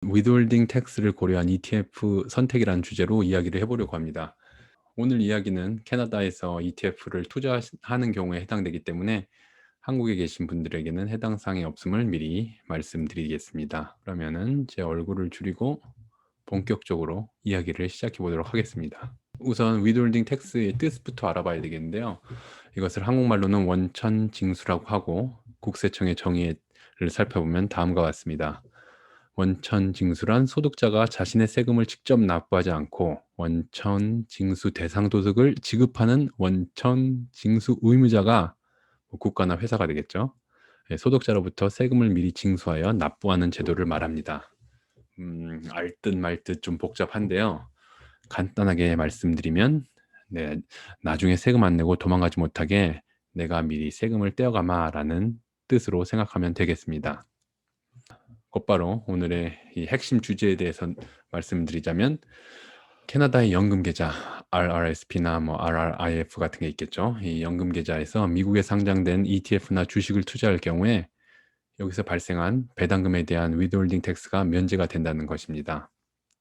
위드홀딩 텍스를 고려한 ETF 선택이라는 주제로 이야기를 해보려고 합니다. 오늘 이야기는 캐나다에서 ETF를 투자하는 경우에 해당되기 때문에 한국에 계신 분들에게는 해당 사항이 없음을 미리 말씀드리겠습니다. 그러면은 제 얼굴을 줄이고 본격적으로 이야기를 시작해 보도록 하겠습니다. 우선 위드홀딩 텍스의 뜻부터 알아봐야 되겠는데요. 이것을 한국말로는 원천징수라고 하고 국세청의 정의를 살펴보면 다음과 같습니다. 원천징수란 소득자가 자신의 세금을 직접 납부하지 않고 원천징수 대상 소득을 지급하는 원천징수 의무자가 국가나 회사가 되겠죠. 소득자로부터 세금을 미리 징수하여 납부하는 제도를 말합니다. 알듯 말듯 좀 복잡한데요. 간단하게 말씀드리면, 나중에 세금 안 내고 도망가지 못하게 내가 미리 세금을 떼어가마라는 뜻으로 생각하면 되겠습니다. 곧바로 오늘의 이 핵심 주제에 대해서 말씀드리자면, 캐나다의 연금 계좌 RRSP나 RRIF 같은 게 있겠죠. 이 연금 계좌에서 미국에 상장된 ETF나 주식을 투자할 경우에 여기서 발생한 배당금에 대한 위드홀딩 텍스가 면제가 된다는 것입니다.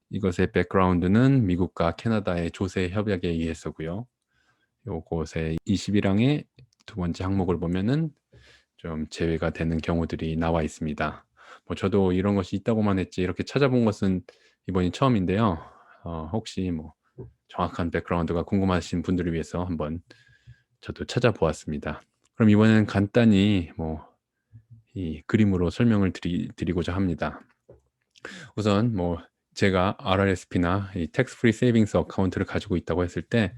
이것의 백그라운드는 미국과 캐나다의 조세 협약에 의해서고요. 요것의 21항의 두 번째 항목을 보면은 좀 제외가 되는 경우들이 나와 있습니다. 저도 이런 것이 있다고만 했지 이렇게 찾아본 것은 이번이 처음인데요. 혹시 정확한 백그라운드가 궁금하신 분들을 위해서 한번 저도 찾아보았습니다. 그럼 이번에는 간단히 이 그림으로 설명을 드리고자 합니다. 우선 제가 RRSP나 이 텍스 프리 세이빙스 어카운트를 가지고 있다고 했을 때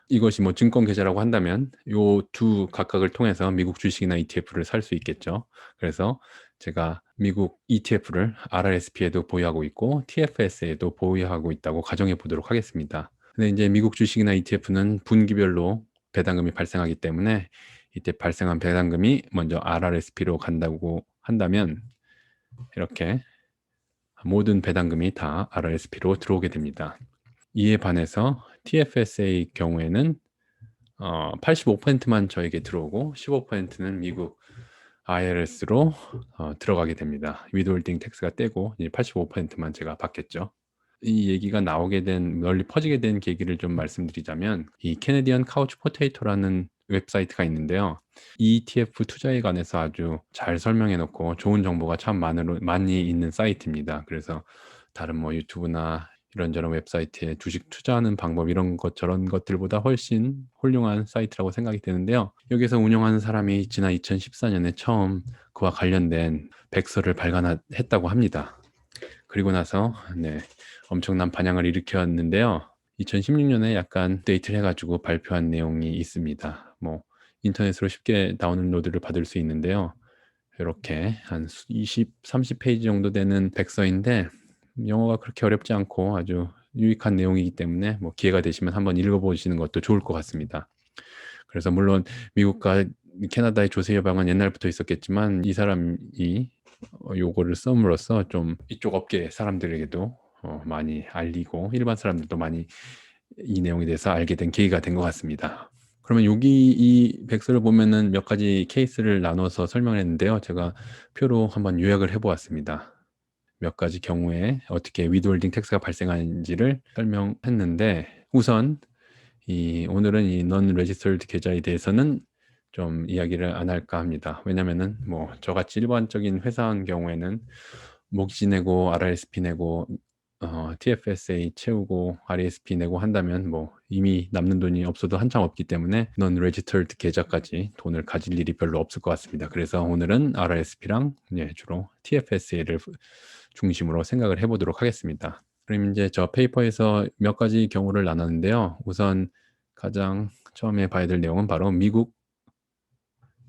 이것이 증권 계좌라고 한다면 요 두 각각을 통해서 미국 주식이나 ETF를 살 수 있겠죠. 그래서 제가 미국 ETF를 RRSP에도 보유하고 있고 TFS에도 보유하고 있다고 가정해 보도록 하겠습니다. 근데 이제 미국 주식이나 ETF는 분기별로 배당금이 발생하기 때문에 이때 발생한 배당금이 먼저 RRSP로 간다고 한다면 이렇게 모든 배당금이 다 RRSP로 들어오게 됩니다. 이에 반해서 TFS의 경우에는 85%만 저에게 들어오고 15%는 미국 IRS로 들어가게 됩니다. 위드홀딩 텍스가 떼고 85%만 제가 받겠죠. 이 얘기가 나오게 된, 널리 퍼지게 된 계기를 좀 말씀드리자면 이 캐네디언 카우치 포테이토라는 웹사이트가 있는데요. ETF 투자에 관해서 아주 잘 설명해 놓고 좋은 정보가 참 많이 있는 사이트입니다. 그래서 다른 유튜브나 이런저런 웹사이트에 주식 투자하는 방법 이런 것 저런 것들보다 훨씬 훌륭한 사이트라고 생각이 되는데요. 여기서 운영하는 사람이 지난 2014년에 처음 그와 관련된 백서를 발간했다고 합니다. 그리고 나서 엄청난 반향을 일으켰는데요. 2016년에 약간 데이트를 해가지고 발표한 내용이 있습니다. 인터넷으로 쉽게 다운로드를 받을 수 있는데요. 이렇게 한 20, 30페이지 정도 되는 백서인데 영어가 그렇게 어렵지 않고 아주 유익한 내용이기 때문에 기회가 되시면 한번 읽어보시는 것도 좋을 것 같습니다. 그래서 물론 미국과 캐나다의 조세 협약은 옛날부터 있었겠지만 이 사람이 요거를 썸으로써 좀 이쪽 업계 사람들에게도 많이 알리고 일반 사람들도 많이 이 내용에 대해서 알게 된 계기가 된 것 같습니다. 그러면 여기 이 백서를 보면은 몇 가지 케이스를 나눠서 설명을 했는데요. 제가 표로 한번 요약을 해보았습니다. 몇 가지 경우에 어떻게 위드홀딩 텍스가 발생하는지를 설명했는데 우선 오늘은 이 non registered 계좌에 대해서는 좀 이야기를 안 할까 합니다. 왜냐면은 저같이 일반적인 회사원 경우에는 모기지 내고 RRSP 내고 TFSA 채우고 RESP 내고 한다면 이미 남는 돈이 없어도 한참 없기 때문에 non registered 계좌까지 돈을 가질 일이 별로 없을 것 같습니다. 그래서 오늘은 RRSP랑 주로 TFSA를 중심으로 생각을 해보도록 하겠습니다. 그럼 이제 저 페이퍼에서 몇 가지 경우를 나눴는데요. 우선 가장 처음에 봐야 될 내용은 바로 미국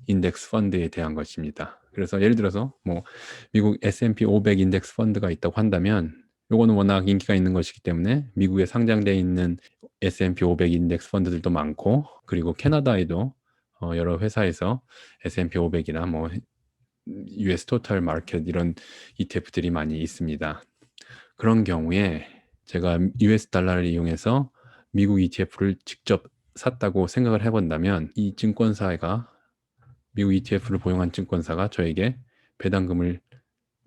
인덱스 펀드에 대한 것입니다. 그래서 예를 들어서 미국 S&P 500 인덱스 펀드가 있다고 한다면 요거는 워낙 인기가 있는 것이기 때문에 미국에 상장되어 있는 S&P 500 인덱스 펀드들도 많고 그리고 캐나다에도 여러 회사에서 S&P 500이나 US 토탈 마켓 이런 ETF들이 많이 있습니다. 그런 경우에 제가 US 달러를 이용해서 미국 ETF를 직접 샀다고 생각을 해본다면 이 증권사가 미국 ETF를 보유한 증권사가 저에게 배당금을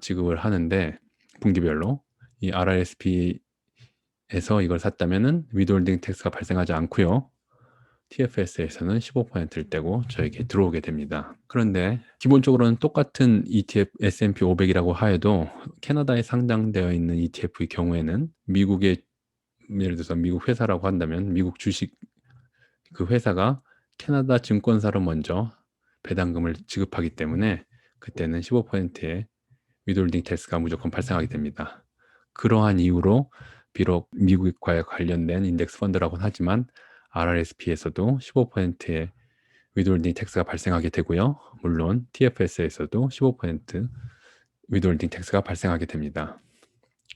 지급을 하는데 분기별로 이 RRSP에서 이걸 샀다면은 위드홀딩 텍스가 발생하지 않고요. TFS에서는 15%를 떼고 저에게 들어오게 됩니다. 그런데 기본적으로는 똑같은 ETF S&P 500이라고 하여도 캐나다에 상장되어 있는 ETF의 경우에는 미국의 예를 들어서 미국 회사라고 한다면 미국 주식 그 회사가 캐나다 증권사로 먼저 배당금을 지급하기 때문에 그때는 15%의 위드홀딩 텍스가 무조건 발생하게 됩니다. 그러한 이유로 비록 미국과 관련된 인덱스 펀드라고는 하지만 RRSP에서도 15%의 위드홀딩 텍스가 발생하게 되고요. 물론 TFS에서도 15% 위드홀딩 텍스가 발생하게 됩니다.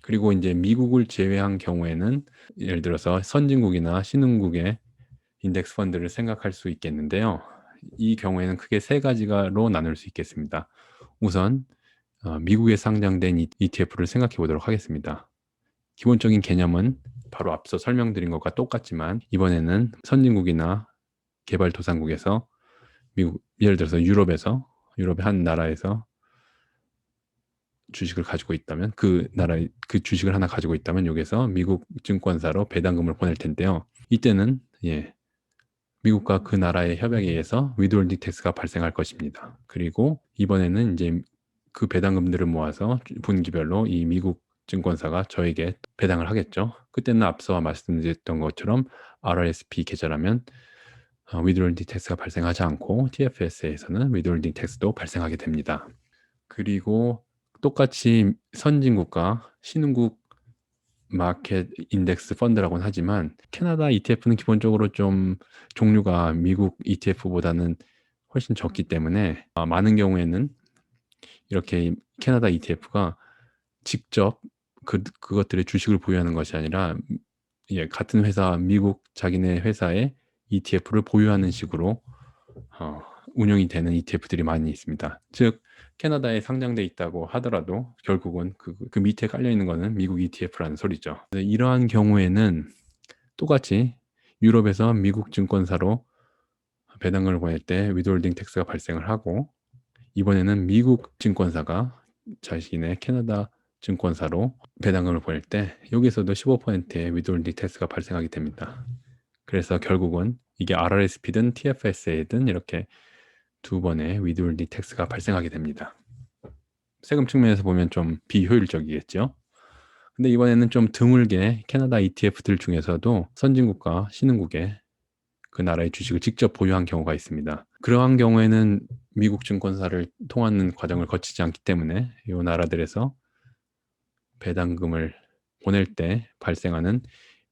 그리고 이제 미국을 제외한 경우에는 예를 들어서 선진국이나 신흥국의 인덱스 펀드를 생각할 수 있겠는데요. 이 경우에는 크게 세 가지로 나눌 수 있겠습니다. 우선 미국에 상장된 ETF를 생각해 보도록 하겠습니다. 기본적인 개념은 바로 앞서 설명드린 것과 똑같지만 이번에는 선진국이나 개발도상국에서 미국, 예를 들어서 유럽의 한 나라에서 주식을 가지고 있다면 그 나라의 그 주식을 하나 가지고 있다면 여기서 미국 증권사로 배당금을 보낼 텐데요. 이때는 미국과 그 나라의 협약에 의해서 위드홀딩 텍스가 발생할 것입니다. 그리고 이번에는 이제 그 배당금들을 모아서 분기별로 이 미국 증권사가 저에게 배당을 하겠죠. 그때는 앞서 말씀드렸던 것처럼 RRSP 계좌라면 위드홀딩 텍스가 발생하지 않고 TFS에서는 위드홀딩 텍스도 발생하게 됩니다. 그리고 똑같이 선진국과 신흥국 마켓 인덱스 펀드라고는 하지만 캐나다 ETF는 기본적으로 좀 종류가 미국 ETF보다는 훨씬 적기 때문에 많은 경우에는 이렇게 캐나다 ETF가 직접 그것들의 주식을 보유하는 것이 아니라 같은 회사 미국 자기네 회사의 ETF를 보유하는 식으로 운영이 되는 ETF들이 많이 있습니다. 즉 캐나다에 상장돼 있다고 하더라도 결국은 그 밑에 깔려 있는 거는 미국 ETF라는 소리죠. 이러한 경우에는 똑같이 유럽에서 미국 증권사로 배당금을 보낼 때 위드홀딩 텍스가 발생을 하고 이번에는 미국 증권사가 자신의 캐나다 증권사로 배당금을 보낼 때 여기서도 15%의 위드홀딩 텍스가 발생하게 됩니다. 그래서 결국은 이게 RRSP든 TFSA든 이렇게 두 번의 위드홀딩 텍스가 발생하게 됩니다. 세금 측면에서 보면 좀 비효율적이겠죠. 근데 이번에는 좀 드물게 캐나다 ETF들 중에서도 선진국과 신흥국의 그 나라의 주식을 직접 보유한 경우가 있습니다. 그러한 경우에는 미국 증권사를 통하는 과정을 거치지 않기 때문에 이 나라들에서 배당금을 보낼 때 발생하는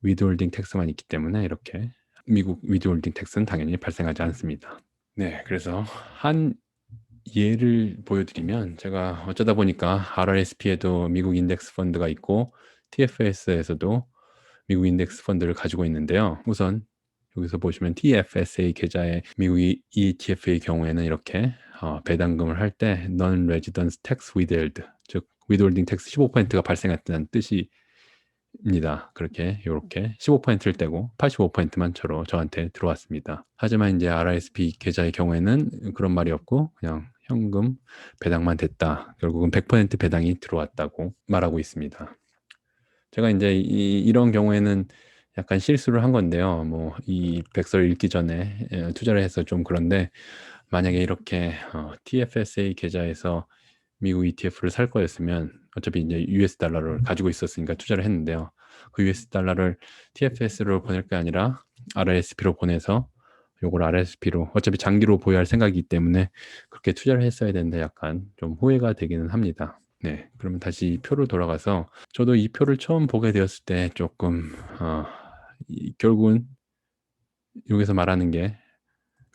위드홀딩 텍스만 있기 때문에 이렇게 미국 위드홀딩 텍스는 당연히 발생하지 않습니다. 네, 그래서 한 예를 보여드리면 제가 어쩌다 보니까 RRSP에도 미국 인덱스 펀드가 있고 TFS에서도 미국 인덱스 펀드를 가지고 있는데요. 우선 여기서 보시면 TFSA 계좌의 미국 ETF의 경우에는 이렇게 배당금을 할 때 Non-Residence Tax Withheld, 즉 withholding tax 15%가 발생했다는 뜻입니다. 그렇게 이렇게 15%를 떼고 85%만 저한테 들어왔습니다. 하지만 이제 RRSP 계좌의 경우에는 그런 말이 없고 그냥 현금 배당만 됐다. 결국은 100% 배당이 들어왔다고 말하고 있습니다. 제가 이제 이런 경우에는 약간 실수를 한 건데요. 뭐 이 백서를 읽기 전에 투자를 해서 좀 그런데 만약에 이렇게 TFSA 계좌에서 미국 ETF를 살 거였으면 어차피 이제 US 달러를 가지고 있었으니까 투자를 했는데요. 그 US 달러를 TFS로 보낼 게 아니라 RRSP로 보내서 요걸 RRSP로 어차피 장기로 보유할 생각이기 때문에 그렇게 투자를 했어야 되는데 약간 좀 후회가 되기는 합니다. 네, 그러면 다시 표로 돌아가서 저도 이 표를 처음 보게 되었을 때 조금 결국은 여기서 말하는 게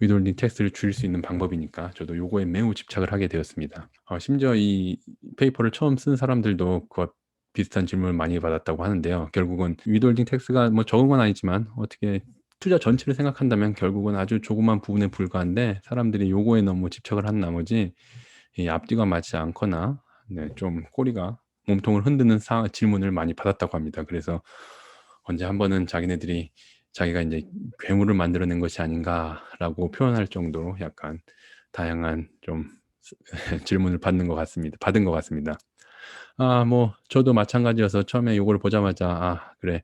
위드홀딩 텍스를 줄일 수 있는 방법이니까 저도 요거에 매우 집착을 하게 되었습니다. 심지어 이 페이퍼를 처음 쓴 사람들도 그와 비슷한 질문을 많이 받았다고 하는데요. 결국은 위드홀딩 텍스가 뭐 적은 건 아니지만 어떻게 투자 전체를 생각한다면 결국은 아주 조그만 부분에 불과한데 사람들이 요거에 너무 집착을 한 나머지 이 앞뒤가 맞지 않거나 좀 꼬리가 몸통을 흔드는 질문을 많이 받았다고 합니다. 그래서 언제 한 번은 자기네들이 자기가 이제 괴물을 만들어낸 것이 아닌가라고 표현할 정도로 약간 다양한 좀 질문을 받은 것 같습니다. 뭐 저도 마찬가지여서 처음에 요거를 보자마자 '아 그래.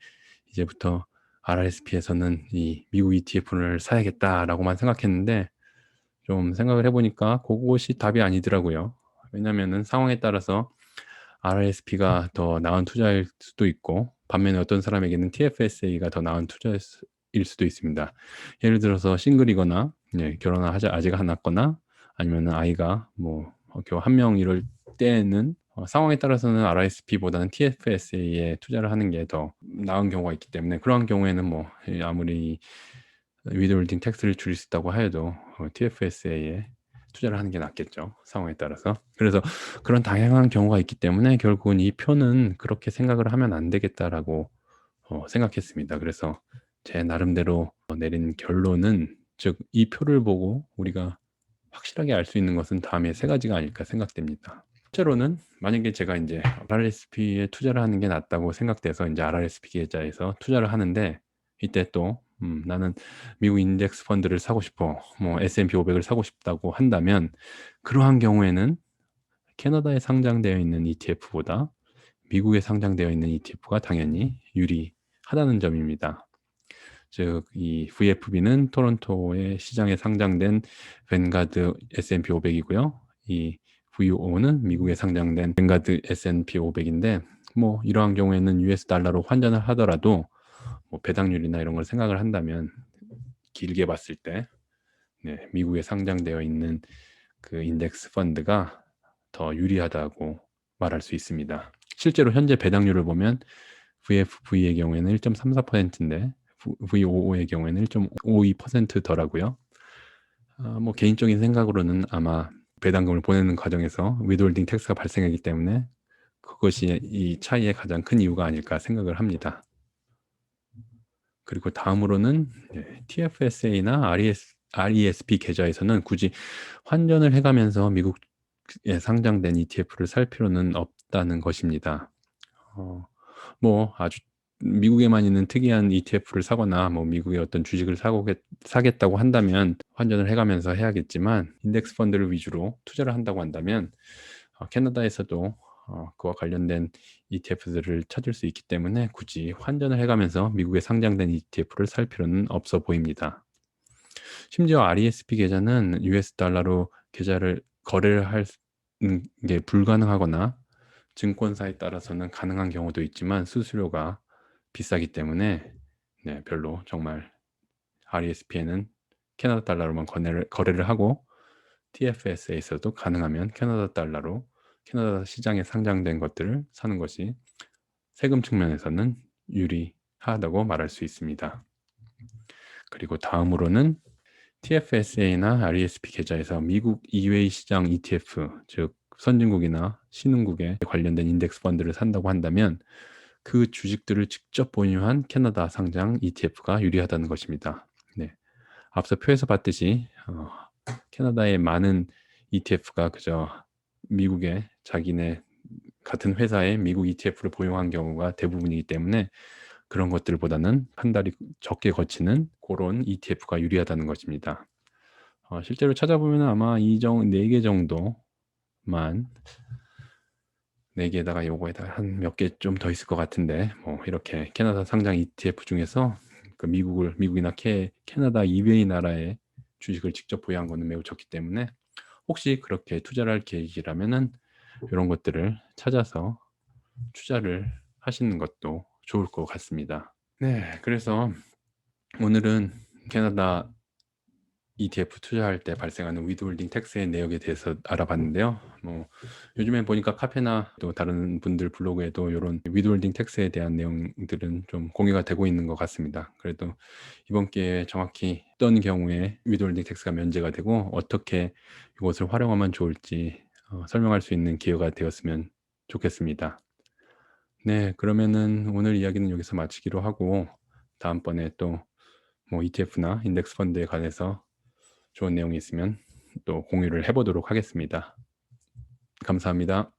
이제부터 RRSP에서는 이 미국 ETF를 사야겠다.'라고만 생각했는데 좀 생각을 해 보니까 고것이 답이 아니더라고요. 왜냐면은 상황에 따라서 RRSP가 더 나은 투자일 수도 있고 반면에 어떤 사람에게는 TFSA가 더 나은 투자일 수도 있습니다. 예를 들어서 싱글이거나 결혼을 아직 안 했거나 아니면은 아이가 뭐 겨우 1명 이럴 때에는 상황에 따라서는 RRSP보다는 TFSA에 투자를 하는 게 더 나은 경우가 있기 때문에 그러한 경우에는 뭐 아무리 위드홀딩 텍스를 줄일 수 있다고 해도 TFSA에 투자를 하는 게 낫겠죠, 상황에 따라서. 그래서 그런 다양한 경우가 있기 때문에 결국은 '이 표는 그렇게 생각을 하면 안 되겠다.'라고 생각했습니다. 그래서 제 나름대로 내린 결론은 즉 이 표를 보고 우리가 확실하게 알 수 있는 것은 다음에 세 가지가 아닐까 생각됩니다. 첫째로는 만약에 제가 인제 RRSP에 투자를 하는 게 낫다고 생각돼서 인제 RRSP 계좌에서 투자를 하는데 이때 또 '나는 미국 인덱스 펀드를 사고 싶어.' 뭐 S&P 500을 사고 싶다고 한다면 그러한 경우에는 캐나다에 상장되어 있는 ETF보다 미국에 상장되어 있는 ETF가 당연히 유리하다는 점입니다. 즉 이 VFB는 토론토의 시장에 상장된 벤가드 S&P 500 이고요. 이 VO는 미국에 상장된 벤가드 S&P 500 인데 뭐 이러한 경우에는 US 달러로 환전을 하더라도 뭐 배당률이나 이런 걸 생각을 한다면 길게 봤을 때 미국에 상장되어 있는 그 인덱스 펀드가 더 유리하다고 말할 수 있습니다. 실제로 현재 배당률을 보면 VFV의 경우에는 1.34% 인데 VOO의 경우에는 1.52% 더라고요. 뭐 개인적인 생각으로는 아마 배당금을 보내는 과정에서 위드홀딩 텍스가 발생하기 때문에 그것이 이 차이의 가장 큰 이유가 아닐까 생각을 합니다. 그리고 다음으로는 TFSA나 RESP 계좌에서는 굳이 환전을 해 가면서 미국에 상장된 ETF를 살 필요는 없다는 것입니다. 어 뭐 아주 미국에만 있는 특이한 ETF를 사거나 뭐 미국의 어떤 주식을 사겠다고 한다면 환전을 해 가면서 해야겠지만 인덱스 펀드를 위주로 투자를 한다고 한다면 캐나다에서도 그와 관련된 ETF들을 찾을 수 있기 때문에 굳이 환전을 해 가면서 미국에 상장된 ETF를 살 필요는 없어 보입니다. 심지어 RESP 계좌는 US 달러로 계좌를 거래를 게 불가능하거나 증권사에 따라서는 가능한 경우도 있지만 수수료가 비싸기 때문에 별로 정말 RESP에는 캐나다 달러로만 거래를 하고 TFSA에서도 가능하면 캐나다 달러로 캐나다 시장에 상장된 것들을 사는 것이 세금 측면에서는 유리하다고 말할 수 있습니다. 그리고 다음으로는 TFSA나 RESP 계좌에서 미국 이외의 시장 ETF, 즉 선진국이나 신흥국에 관련된 인덱스 펀드를 산다고 한다면 그 주식들을 직접 보유한 캐나다 상장 ETF가 유리하다는 것입니다. 네. 앞서 표에서 봤듯이 캐나다의 많은 ETF가 그저 미국의 자기네 같은 회사의 미국 ETF를 보유한 경우가 대부분이기 때문에 그런 것들보다는 한 달이 적게 거치는 고런 ETF가 유리하다는 것입니다. 실제로 찾아보면은 아마 이 4개 정도만 4 개에다가 요거에다가 한 몇 개 좀 더 있을 것 같은데 뭐 이렇게 캐나다 상장 ETF 중에서 그 미국이나 캐나다 이외의 나라의 주식을 직접 보유한 거는 매우 적기 때문에 혹시 그렇게 투자를 할 계획이라면은 요런 것들을 찾아서 투자를 하시는 것도 좋을 것 같습니다. 네. 그래서 오늘은 캐나다 ETF 투자할 때 발생하는 위드홀딩 텍스의 내역에 대해서 알아봤는데요. 뭐 요즘에 보니까 카페나 또 다른 분들 블로그에도 요런 위드홀딩 텍스에 대한 내용들은 좀 공유가 되고 있는 것 같습니다. 그래도 이번 기회에 정확히 어떤 경우에 위드홀딩 텍스가 면제가 되고 어떻게 이것을 활용하면 좋을지 설명할 수 있는 기회가 되었으면 좋겠습니다. 네. 그러면은 오늘 이야기는 여기서 마치기로 하고 다음번에 또 뭐 ETF나 인덱스 펀드에 관해서 좋은 내용이 있으면 또 공유를 해 보도록 하겠습니다. 감사합니다.